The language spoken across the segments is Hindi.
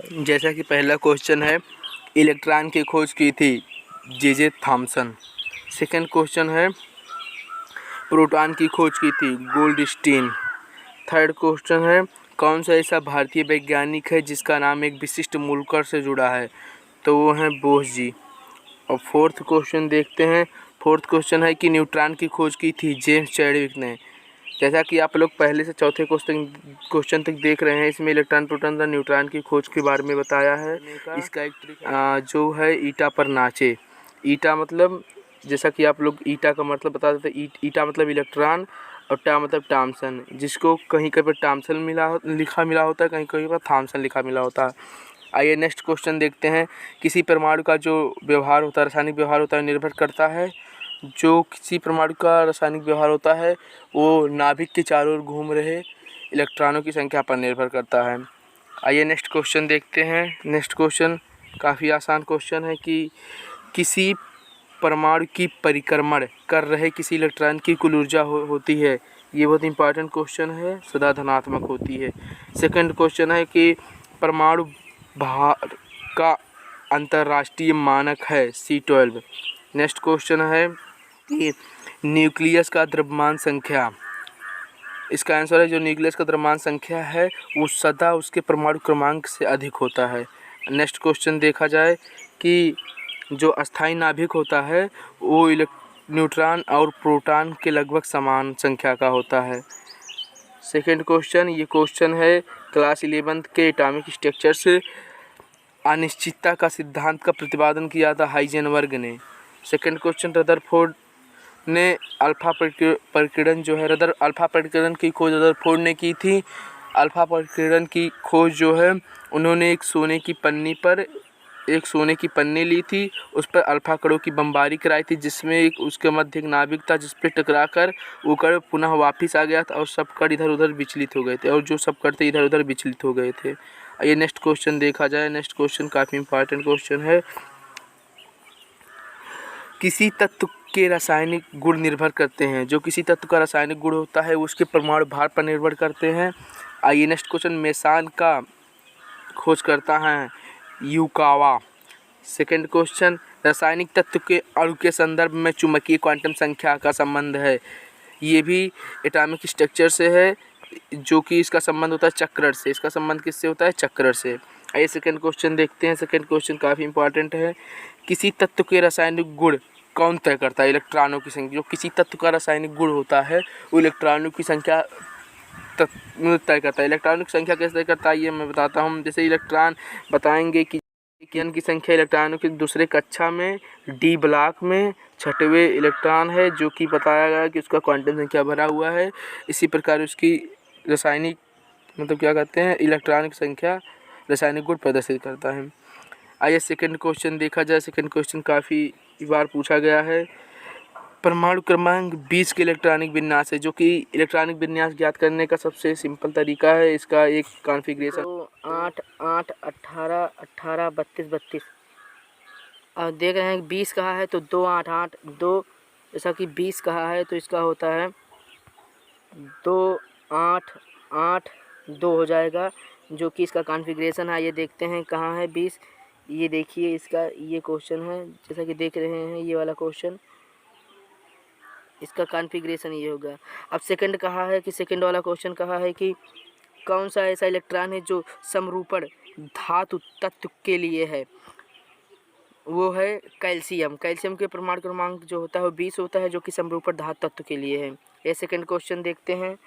जैसा कि पहला क्वेश्चन है, इलेक्ट्रॉन की खोज की थी जे थॉमसन। सेकंड क्वेश्चन है, प्रोटॉन की खोज की थी गोल्डस्टीन। थर्ड क्वेश्चन है, कौन सा ऐसा भारतीय वैज्ञानिक है जिसका नाम एक विशिष्ट मूलक से जुड़ा है, तो वो है बोस जी। और फोर्थ क्वेश्चन देखते हैं। फोर्थ क्वेश्चन है कि न्यूट्रॉन की खोज की थी जेम्स चैडविक ने। जैसा कि आप लोग पहले से चौथे क्वेश्चन तक देख रहे हैं, इसमें इलेक्ट्रॉन प्रोटॉन और न्यूट्रॉन की खोज के बारे में बताया है। इसका एक जो है ईटा पर नाचे। ईटा मतलब, जैसा कि आप लोग ईटा का मतलब बता देते, ईटा मतलब इलेक्ट्रॉन और टा मतलब थॉमसन, जिसको कहीं कहीं पर थॉमसन लिखा मिला होता है, कहीं कहीं पर थॉमसन लिखा मिला होता है। आइए नेक्स्ट क्वेश्चन देखते हैं। किसी परमाणु का जो व्यवहार होता है, रासायनिक व्यवहार होता है, निर्भर करता है, जो किसी परमाणु का रासायनिक व्यवहार होता है वो नाभिक के चारों ओर घूम रहे इलेक्ट्रॉनों की संख्या पर निर्भर करता है। आइए नेक्स्ट क्वेश्चन देखते हैं। नेक्स्ट क्वेश्चन काफ़ी आसान क्वेश्चन है कि किसी परमाणु की परिक्रमण कर रहे किसी इलेक्ट्रॉन की कुल ऊर्जा होती है। ये बहुत इंपॉर्टेंट क्वेश्चन है, सदा धनात्मक होती है। सेकंड क्वेश्चन है कि परमाणु भार का अंतर्राष्ट्रीय मानक है C12। नेक्स्ट क्वेश्चन है कि न्यूक्लियस का द्रव्यमान संख्या। इसका आंसर है जो न्यूक्लियस का द्रव्यमान संख्या है वो सदा उसके परमाणु क्रमांक से अधिक होता है। नेक्स्ट क्वेश्चन देखा जाए कि जो अस्थायी नाभिक होता है वो न्यूट्रॉन और प्रोटॉन के लगभग समान संख्या का होता है। सेकंड क्वेश्चन, ये क्वेश्चन है क्लास 11 के एटॉमिक स्ट्रक्चर से अनिश्चितता का सिद्धांत का प्रतिपादन किया था हाइजेनबर्ग ने। सेकंड क्वेश्चन, रदरफोर्ड ने अल्फा प्रकीर्णन जो है अल्फा प्रकीर्णन की खोज रदरफोर्ड ने की थी। अल्फा प्रकीर्णन की खोज जो है उन्होंने एक सोने की पन्नी ली थी, उस पर अल्फा कणों की बमबारी कराई थी, जिसमें एक उसके मध्य एक नाभिक था जिस पर टकराकर वो कण पुनः वापस आ गया था और सब कण इधर उधर विचलित हो गए थे, और जो सब कण थे इधर उधर विचलित हो गए थे। ये नेक्स्ट क्वेश्चन देखा जाए। नेक्स्ट क्वेश्चन काफ़ी इंपॉर्टेंट क्वेश्चन है। किसी तत्व के रासायनिक गुण निर्भर करते हैं, जो किसी तत्व का रासायनिक गुण होता है उसके परमाणु भार पर निर्भर करते हैं। आइए नेक्स्ट क्वेश्चन, मेसान का खोज करता है युकावा। सेकंड क्वेश्चन, रासायनिक तत्व के अणु के संदर्भ में चुंबकीय क्वांटम संख्या का संबंध है। ये भी एटॉमिक स्ट्रक्चर से है, जो कि इसका संबंध होता है चक्कर से। इसका संबंध किससे होता है? चक्कर से। आइए सेकंड क्वेश्चन देखते हैं। सेकंड क्वेश्चन काफ़ी इंपॉर्टेंट है। किसी तत्व के रासायनिक गुण कौन तय करता है? इलेक्ट्रॉनों की संख्या। जो किसी तत्व का रासायनिक गुण होता है वो इलेक्ट्रॉनों की संख्या तय करता है। इलेक्ट्रॉनों की संख्या कैसे तय करता है ये मैं बताता हूँ। जैसे इलेक्ट्रॉन बताएंगे कि एन की संख्या इलेक्ट्रॉनों की दूसरे कक्षा में डी ब्लॉक में छठवें इलेक्ट्रॉन है, जो कि बताया गया कि उसका क्वांटम संख्या भरा हुआ है। इसी प्रकार उसकी रासायनिक मतलब क्या कहते हैं, इलेक्ट्रॉनिक संख्या रासायनिक गुण प्रदर्शित करता है। आइए सेकंड क्वेश्चन देखा जाए। सेकंड क्वेश्चन काफ़ी बार पूछा गया है। परमाणु क्रमांक 20 के इलेक्ट्रॉनिक विन्यास है, जो कि इलेक्ट्रॉनिक विन्यास ज्ञात करने का सबसे सिंपल तरीका है। इसका एक कॉन्फ़िगरेशन 8 8 18 18 32 32। अब देख रहे हैं 20 कहा है तो 2 8 8 2, जैसा कि 20 कहा है तो इसका होता है 2 8 8 2 हो जाएगा, जो कि इसका कॉन्फ़िगरेशन है। ये देखते हैं कहाँ है 20। ये देखिए इसका ये क्वेश्चन है, जैसा कि देख रहे हैं ये वाला क्वेश्चन, इसका कॉन्फ़िगरेशन ये होगा। अब सेकंड कहा है कि सेकंड वाला क्वेश्चन कहा है कि कौन सा ऐसा इलेक्ट्रॉन है जो समरूपण धातु तत्व के लिए है? वो है कैल्शियम। कैल्शियम के परमाणु क्रमांक जो होता है वो 20 होता है, जो कि समरूपण धातु तत्व के लिए है। ये सेकंड क्वेश्चन देखते हैं।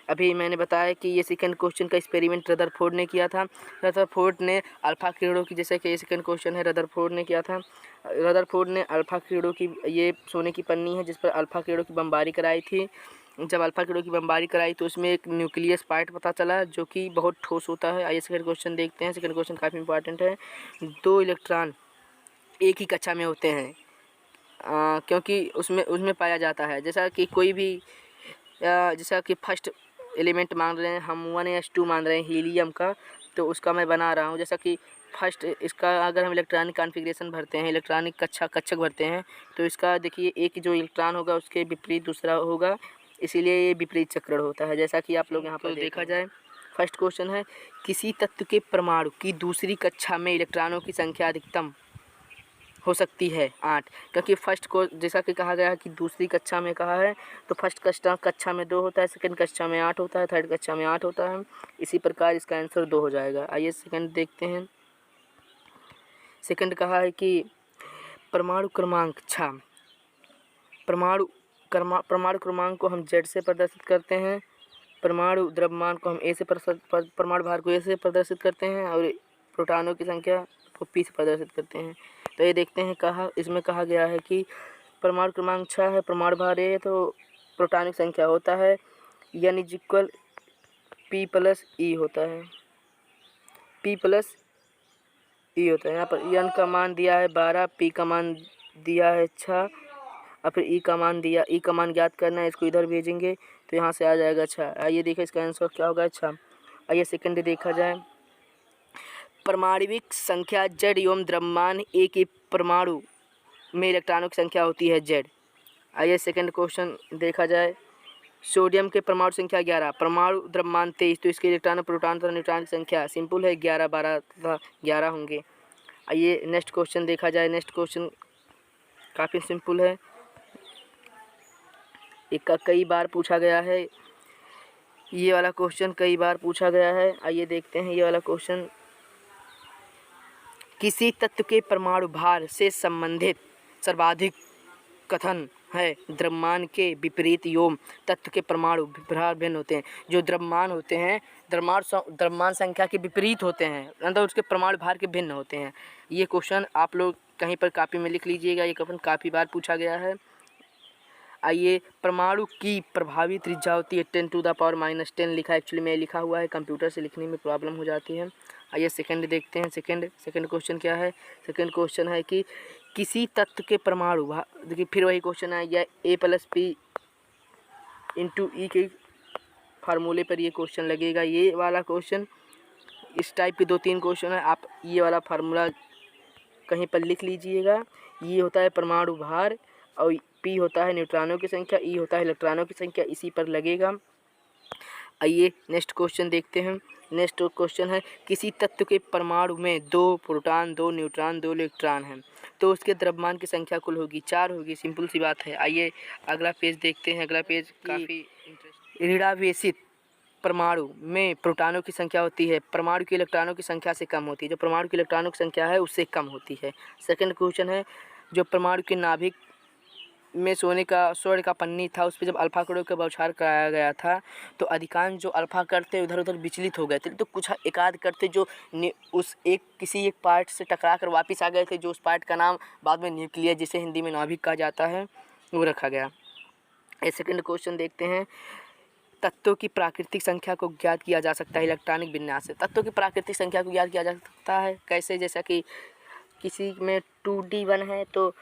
अभी मैंने बताया कि ये सेकंड क्वेश्चन का एक्सपेरिमेंट रदरफोर्ड ने किया था। रदरफोर्ड ने अल्फा किरणों की, जैसे कि ये सेकंड क्वेश्चन है, रदरफोर्ड ने किया था। रदरफोर्ड ने अल्फा किरणों की, ये सोने की पन्नी है जिस पर अल्फा किरणों की बमबारी कराई थी। जब अल्फा किरणों की बमबारी कराई तो उसमें एक न्यूक्लियस पार्ट पता चला, जो कि बहुत ठोस होता है। आइए सेकंड क्वेश्चन देखते हैं। सेकंड क्वेश्चन काफ़ी इंपॉर्टेंट है। 2 इलेक्ट्रॉन एक ही कक्षा में होते हैं, क्योंकि उसमें उसमें पाया जाता है, जैसा कि कोई भी जैसा कि फर्स्ट एलिमेंट मान रहे हैं हम 1s2 मान रहे हैं हीलियम का, तो उसका मैं बना रहा हूँ। जैसा कि फर्स्ट इसका अगर हम इलेक्ट्रॉनिक कॉन्फ़िगरेशन भरते हैं, इलेक्ट्रॉनिक कक्षक भरते हैं, तो इसका देखिए एक जो इलेक्ट्रॉन होगा उसके विपरीत दूसरा होगा, इसीलिए ये विपरीत चक्रण होता है, जैसा कि आप लोग यहाँ पर देखा जाए। फर्स्ट क्वेश्चन है किसी तत्व के परमाणु की दूसरी कक्षा में इलेक्ट्रॉनों की संख्या अधिकतम हो सकती है 8, क्योंकि फर्स्ट को जैसा कि कहा गया है कि दूसरी कक्षा में कहा है, तो फर्स्ट कक्षा में 2 होता है, सेकंड कक्षा में 8 होता है, थर्ड कक्षा में 8 होता है। इसी प्रकार इसका आंसर 2 हो जाएगा। आइए सेकंड देखते हैं। सेकंड कहा है कि परमाणु क्रमांक 6, परमाणु क्रमांक को हम Z से प्रदर्शित करते हैं, परमाणु द्रव्यमान को हम A से परमाणु भार को A से प्रदर्शित करते हैं और प्रोटॉनों की संख्या को P से प्रदर्शित करते हैं। तो ये देखते हैं इसमें कहा गया है कि परमाणु क्रमांक 6 है, परमाणु भार A है, तो प्रोटॉन की संख्या होता है N = P + E होता है, P + E होता है। यहाँ पर N का मान दिया है 12, P का मान दिया है 6 और फिर E का मान ज्ञात करना है, इसको इधर भेजेंगे तो यहाँ से आ जाएगा 6। आइए देखिए इसका आंसर क्या होगा 6। आइए सेकंड देखा जाए। परमाणविक संख्या Z एवं द्रव्यमान A के परमाणु में इलेक्ट्रॉनों की संख्या होती है Z। आइए सेकंड क्वेश्चन देखा जाए। सोडियम के परमाणु संख्या 11, परमाणु द्रव्यमान 23, तो इसके इलेक्ट्रॉन, प्रोटॉन तथा न्यूट्रॉन की संख्या सिंपल है 11, 12 तथा 11 होंगे। आइए नेक्स्ट क्वेश्चन देखा जाए। नेक्स्ट क्वेश्चन काफ़ी सिंपल है, इसका कई बार पूछा गया है, ये वाला क्वेश्चन कई बार पूछा गया है। आइए देखते हैं ये वाला क्वेश्चन। किसी तत्व के परमाणु भार से संबंधित सर्वाधिक कथन है द्रव्यमान के विपरीत एवं तत्व के परमाणु भार भिन्न होते हैं। जो द्रव्यमान होते हैं द्रव्यमान संख्या के विपरीत होते हैं, मतलब उसके परमाणु भार के भिन्न होते हैं। ये क्वेश्चन आप लोग कहीं पर कॉपी में लिख लीजिएगा, ये क्वेश्चन काफ़ी बार पूछा गया है। आइए परमाणु की प्रभावी त्रिज्या होती है 10⁻⁻10 लिखा, एक्चुअली में लिखा हुआ है, कंप्यूटर से लिखने में प्रॉब्लम हो जाती है। आइए सेकंड देखते हैं। सेकंड क्वेश्चन क्या है। सेकंड क्वेश्चन है कि किसी तत्व के परमाणु देखिए फिर वही क्वेश्चन है, यह A + P × E के फार्मूले पर ये क्वेश्चन लगेगा। ये वाला क्वेश्चन इस टाइप के 2-3 क्वेश्चन है, आप ये वाला फार्मूला कहीं पर लिख लीजिएगा। ये होता है परमाणु भार और P होता है न्यूट्रॉनों की संख्या, E होता है इलेक्ट्रॉनों की संख्या, इसी पर लगेगा। आइए नेक्स्ट क्वेश्चन देखते हैं। नेक्स्ट क्वेश्चन है किसी तत्व के परमाणु में 2 प्रोटॉन, 2 न्यूट्रॉन, 2 इलेक्ट्रॉन हैं, तो उसके द्रव्यमान की संख्या कुल होगी 4 होगी, सिंपल सी बात है। आइए अगला पेज देखते हैं। अगला पेज काफ़ी इंटरेस्टिंग। ऋणावेशित परमाणु में प्रोटॉनों की संख्या होती है परमाणु की इलेक्ट्रॉनों की संख्या से कम होती है, जो परमाणु की इलेक्ट्रॉनों की संख्या है उससे कम होती है। सेकंड क्वेश्चन है जो परमाणु के नाभिक में स्वर्ण का पन्नी था, उस पर जब अल्फा कणों का बौछार कराया गया था तो अधिकांश जो अल्फा कण थे उधर उधर विचलित हो गए थे, तो कुछ एकाध कण थे जो किसी एक पार्ट से टकरा कर वापस आ गए थे, जो उस पार्ट का नाम बाद में न्यूक्लियस, जिसे हिंदी में नाभिक कहा जाता है, वो रखा गया। सेकंड क्वेश्चन देखते हैं। तत्वों की प्राकृतिक संख्या को ज्ञात किया जा सकता है इलेक्ट्रॉनिक विन्यास से। तत्वों की प्राकृतिक संख्या को ज्ञात किया जा सकता है कैसे, जैसा कि किसी में 2d1 है तो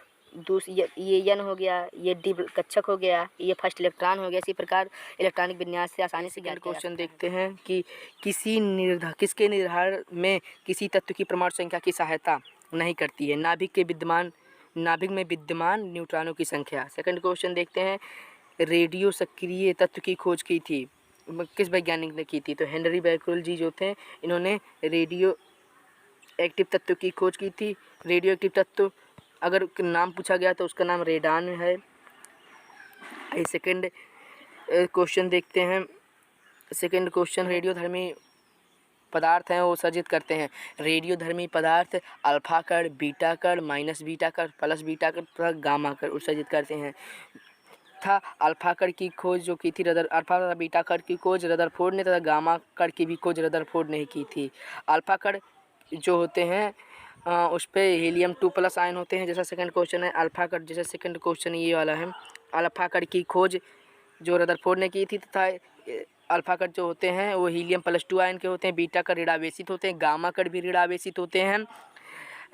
ये N हो गया, ये D कक्षक हो गया, ये फर्स्ट इलेक्ट्रॉन हो गया। इसी प्रकार इलेक्ट्रॉनिक विन्यास से आसानी से ज्ञात क्वेश्चन देखते हैं कि किसके निर्धारण में किसी तत्व की परमाणु संख्या की सहायता नहीं करती है नाभिक में विद्यमान न्यूट्रॉनों की संख्या। सेकंड क्वेश्चन देखते हैं। रेडियो सक्रिय तत्व की खोज की थी किस वैज्ञानिक ने की थी, तो हेनरी बैकरेल जी जो थे, इन्होंने रेडियो एक्टिव तत्व की खोज की थी। रेडियो एक्टिव तत्व अगर नाम पूछा गया तो उसका नाम रेडान है। सेकंड क्वेश्चन देखते हैं। सेकंड क्वेश्चन रेडियोधर्मी पदार्थ हैं वो उत्सर्जित करते हैं। रेडियोधर्मी पदार्थ अल्फा कण, बीटा कण, माइनस बीटा कण, प्लस बीटा कण तथा गामा कण उत्सर्जित करते हैं। अल्फा कण की खोज जो की थी अल्फा तथा बीटा कण की खोज रदरफोर्ड ने तथा गामा कण की भी खोज रदरफोर्ड ने की थी। अल्फा कण जो होते हैं उस पर He2+ आयन होते हैं, जैसा सेकंड क्वेश्चन है। अल्फा कण जैसा सेकंड क्वेश्चन ये वाला है, अल्फा कण की खोज जो रदरफोर्ड ने की थी तथा अल्फा कण जो होते हैं वो He+2 आयन के होते हैं। बीटा कण ऋणावेशित होते हैं, गामा कण भी ऋणावेशित होते हैं,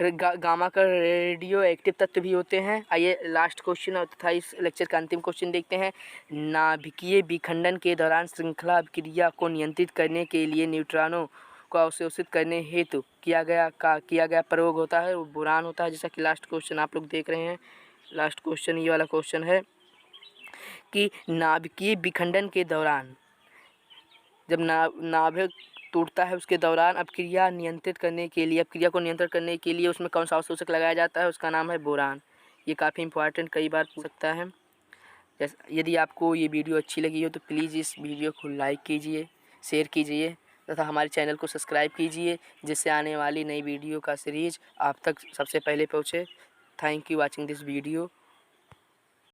गामा कण रेडियो एक्टिव तत्व भी होते हैं। आइए लास्ट क्वेश्चन तथा इस लेक्चर का अंतिम क्वेश्चन देखते हैं। नाभिकीय विखंडन के दौरान श्रृंखला अभिक्रिया को नियंत्रित करने के लिए न्यूट्रॉनों को अवशोषित करने हेतु किया गया प्रयोग होता है वो बोरान होता है, जैसा कि लास्ट क्वेश्चन आप लोग देख रहे हैं। लास्ट क्वेश्चन ये वाला क्वेश्चन है कि नाभिकीय विखंडन के दौरान जब नाभिक टूटता है उसके दौरान अपक्रिया को नियंत्रित करने के लिए उसमें कौन सा अवशोषक लगाया जाता है? उसका नाम है बोरान। ये काफ़ी इंपॉर्टेंट कई बार पूछ सकता है। यदि आपको ये वीडियो अच्छी लगी हो तो प्लीज़ इस वीडियो को लाइक कीजिए, शेयर कीजिए तथा हमारे चैनल को सब्सक्राइब कीजिए, जिससे आने वाली नई वीडियो का सीरीज़ आप तक सबसे पहले पहुँचे। Thank you watching this video.